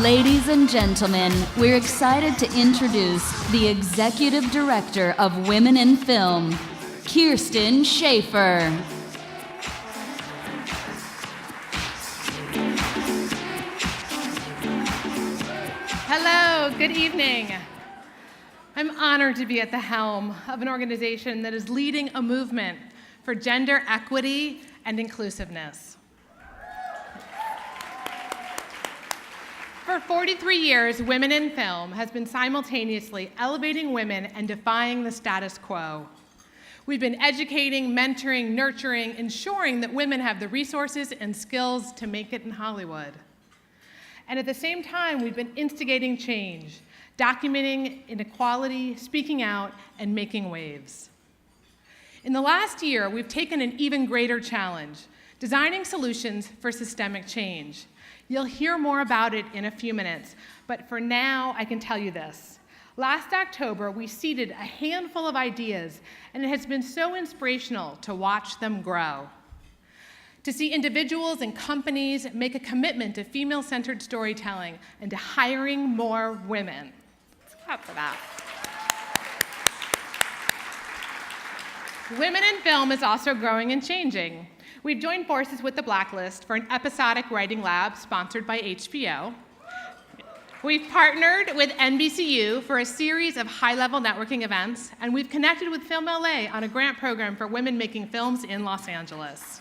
Ladies and gentlemen, we're excited to introduce the Executive Director of Women in Film, Kirsten Schaffer. Hello, good evening. I'm honored to be at the helm of an organization that is leading a movement for gender equity and inclusiveness. For 43 years, Women in Film has been simultaneously elevating women and defying the status quo. We've been educating, mentoring, nurturing, ensuring that women have the resources and skills to make it in Hollywood. And at the same time, we've been instigating change, documenting inequality, speaking out, and making waves. In the last year, we've taken an even greater challenge, designing solutions for systemic change. You'll hear more about it in a few minutes, but for now, I can tell you this. Last October, we seeded a handful of ideas, and it has been so inspirational to watch them grow. To see individuals and companies make a commitment to female-centered storytelling and to hiring more women. Let's clap for that. Women in Film is also growing and changing. We've joined forces with The Blacklist for an episodic writing lab sponsored by HBO. We've partnered with NBCU for a series of high-level networking events, and we've connected with Film LA on a grant program for women making films in Los Angeles.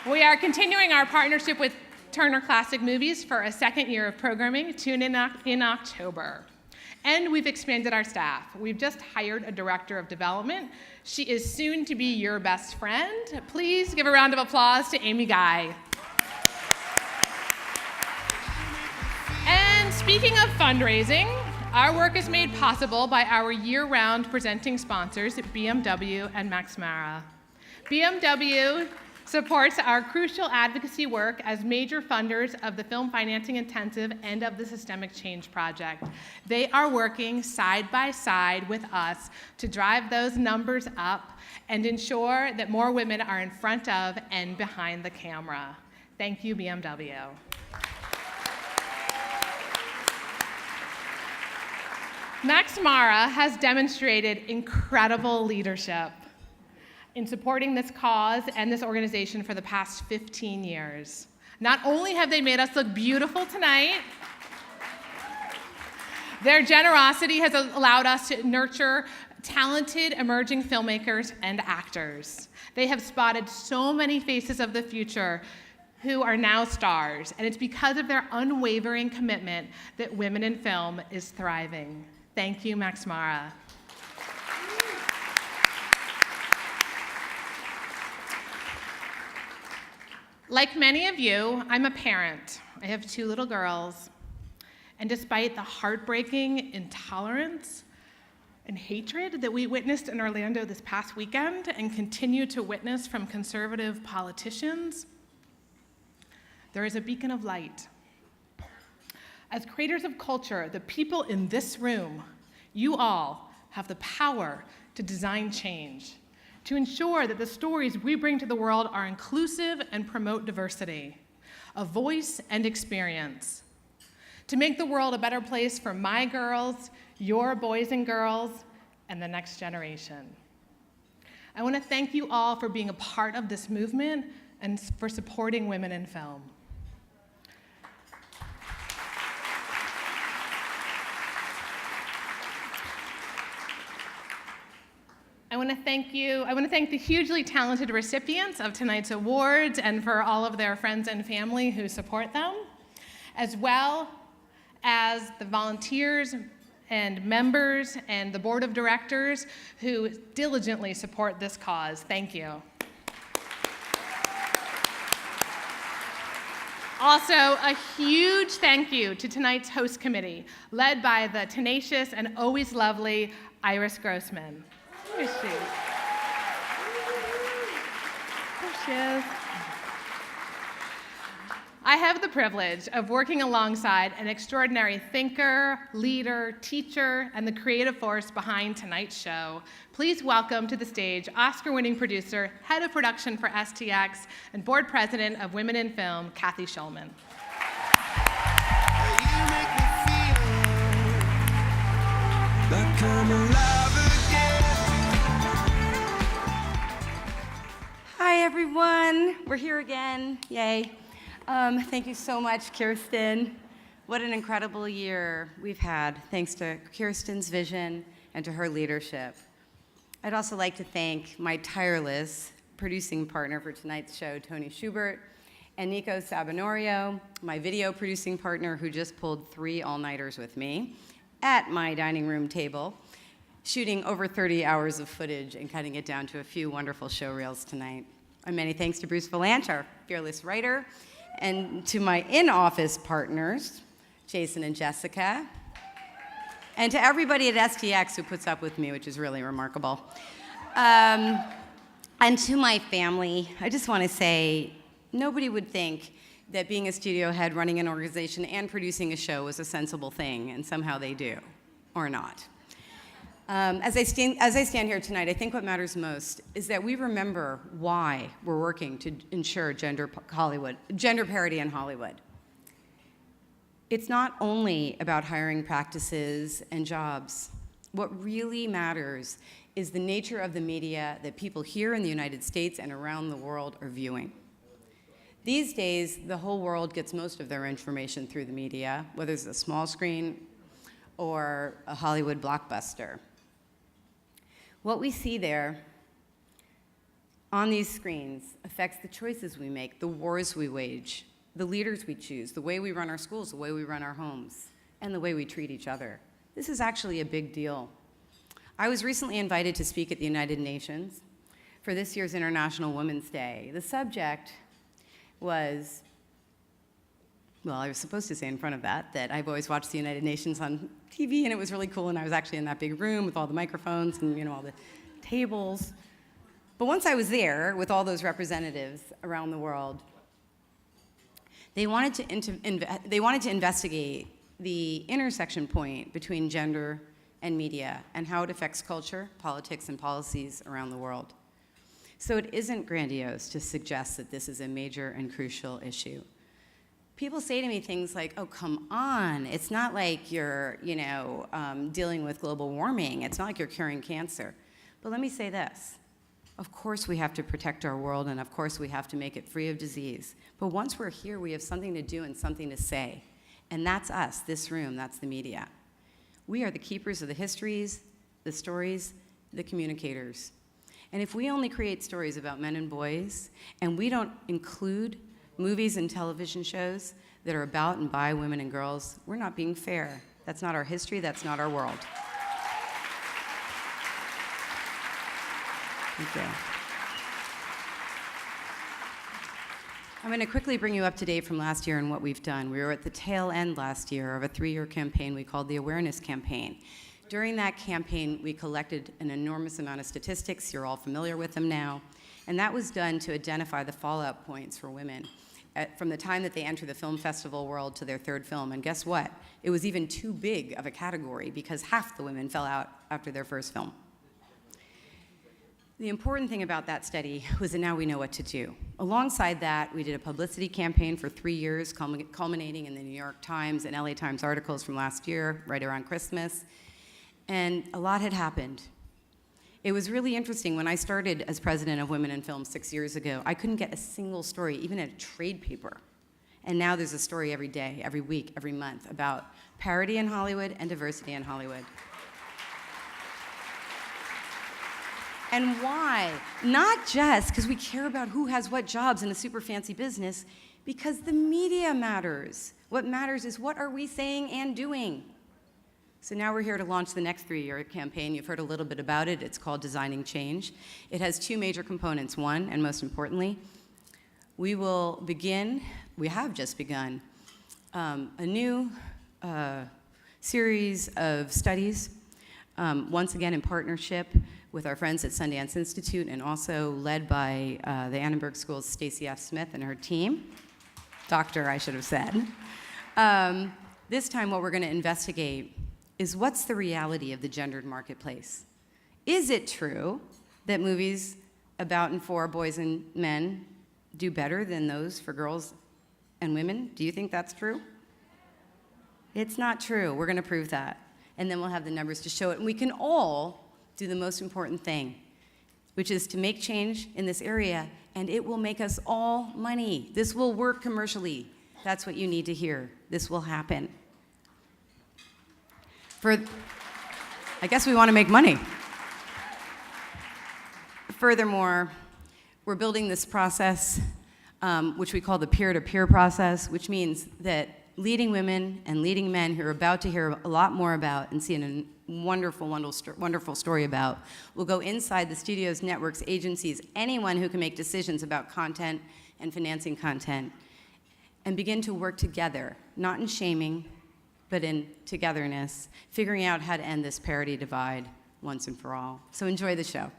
We are continuing our partnership with Turner Classic Movies for a second year of programming. Tune in October. And we've expanded our staff. We've just hired a director of development. She is soon to be your best friend. Please give a round of applause to Amy Guy. And speaking of fundraising, our work is made possible by our year-round presenting sponsors, BMW and Max Mara. BMW supports our crucial advocacy work as major funders of the Film Financing Intensive and of the Systemic Change Project. They are working side by side with us to drive those numbers up and ensure that more women are in front of and behind the camera. Thank you, BMW. Max Mara has demonstrated incredible leadership in supporting this cause and this organization for the past 15 years. Not only have they made us look beautiful tonight, their generosity has allowed us to nurture talented emerging filmmakers and actors. They have spotted so many faces of the future who are now stars, and it's because of their unwavering commitment that Women in Film is thriving. Thank you, Max Mara. Like many of you, I'm a parent. I have 2 little girls. And despite the heartbreaking intolerance and hatred that we witnessed in Orlando this past weekend and continue to witness from conservative politicians, there is a beacon of light. As creators of culture, the people in this room, you all have the power to design change, to ensure that the stories we bring to the world are inclusive and promote diversity, a voice and experience, to make the world a better place for my girls, your boys and girls, and the next generation. I want to thank you all for being a part of this movement and for supporting Women in Film. I want to thank the hugely talented recipients of tonight's awards and for all of their friends and family who support them, as well as the volunteers and members and the board of directors who diligently support this cause. Thank you. Also, a huge thank you to tonight's host committee, led by the tenacious and always lovely Iris Grossman. Where is she? There she is. I have the privilege of working alongside an extraordinary thinker, leader, teacher, and the creative force behind tonight's show. Please welcome to the stage Oscar-winning producer, head of production for STX, and board president of Women in Film, Cathy Schulman. Hi, everyone. We're here again. Yay. Thank you so much, Kirsten. What an incredible year we've had, thanks to Kirsten's vision and to her leadership. I'd also like to thank my tireless producing partner for tonight's show, Tony Schubert, and Nico Sabinorio, my video producing partner who just pulled 3 all-nighters with me at my dining room table, shooting over 30 hours of footage and cutting it down to a few wonderful show reels tonight. And many thanks to Bruce Valanche, our fearless writer, and to my in-office partners, Jason and Jessica, and to everybody at STX who puts up with me, which is really remarkable. And to my family, I just want to say, nobody would think that being a studio head, running an organization, and producing a show was a sensible thing, and somehow they do, or not. As I stand here tonight, I think what matters most is that we remember why we're working to ensure gender parity in Hollywood. It's not only about hiring practices and jobs. What really matters is the nature of the media that people here in the United States and around the world are viewing. These days, the whole world gets most of their information through the media, whether it's a small screen or a Hollywood blockbuster. What we see there on these screens affects the choices we make, the wars we wage, the leaders we choose, the way we run our schools, the way we run our homes, and the way we treat each other. This is actually a big deal. I was recently invited to speak at the United Nations for this year's International Women's Day. The subject was, well, I was supposed to say in front of that I've always watched the United Nations on TV, and it was really cool, and I was actually in that big room with all the microphones and all the tables. But once I was there with all those representatives around the world, they wanted to investigate the intersection point between gender and media and how it affects culture, politics, and policies around the world. So it isn't grandiose to suggest that this is a major and crucial issue. People say to me things like, oh, come on, it's not like you're, dealing with global warming. It's not like you're curing cancer. But let me say this. Of course we have to protect our world, and of course we have to make it free of disease. But once we're here, we have something to do and something to say. And that's us, this room, that's the media. We are the keepers of the histories, the stories, the communicators. And if we only create stories about men and boys, and we don't include movies and television shows that are about and by women and girls, we're not being fair. That's not our history, that's not our world. Thank you. I'm going to quickly bring you up to date from last year and what we've done. We were at the tail end last year of a 3-year campaign we called the Awareness Campaign. During that campaign, we collected an enormous amount of statistics. You're all familiar with them now. And that was done to identify the fallout points for women from the time that they enter the film festival world to their 3rd film. And guess what? It was even too big of a category because half the women fell out after their 1st film. The important thing about that study was that now we know what to do. Alongside that, we did a publicity campaign for 3 years, culminating in the New York Times and LA Times articles from last year, right around Christmas. And a lot had happened. It was really interesting. When I started as president of Women in Film 6 years ago, I couldn't get a single story, even in a trade paper. And now there's a story every day, every week, every month about parity in Hollywood and diversity in Hollywood. And why? Not just because we care about who has what jobs in a super fancy business, because the media matters. What matters is what are we saying and doing. So now we're here to launch the next 3-year campaign. You've heard a little bit about it. It's called Designing Change. It has 2 major components. One, and most importantly, we have just begun, a new series of studies, once again in partnership with our friends at Sundance Institute and also led by the Annenberg School's Stacey F. Smith and her team. Doctor, I should have said. This time what we're going to investigate is what's the reality of the gendered marketplace. Is it true that movies about and for boys and men do better than those for girls and women? Do you think that's true? It's not true. We're going to prove that. And then we'll have the numbers to show it. And we can all do the most important thing, which is to make change in this area, and it will make us all money. This will work commercially. That's what you need to hear. This will happen. I guess we want to make money. Furthermore, we're building this process, which we call the peer-to-peer process, which means that leading women and leading men who are about to hear a lot more about and see a wonderful story about will go inside the studios, networks, agencies, anyone who can make decisions about content and financing content, and begin to work together, not in shaming, but in togetherness, figuring out how to end this parity divide once and for all. So enjoy the show.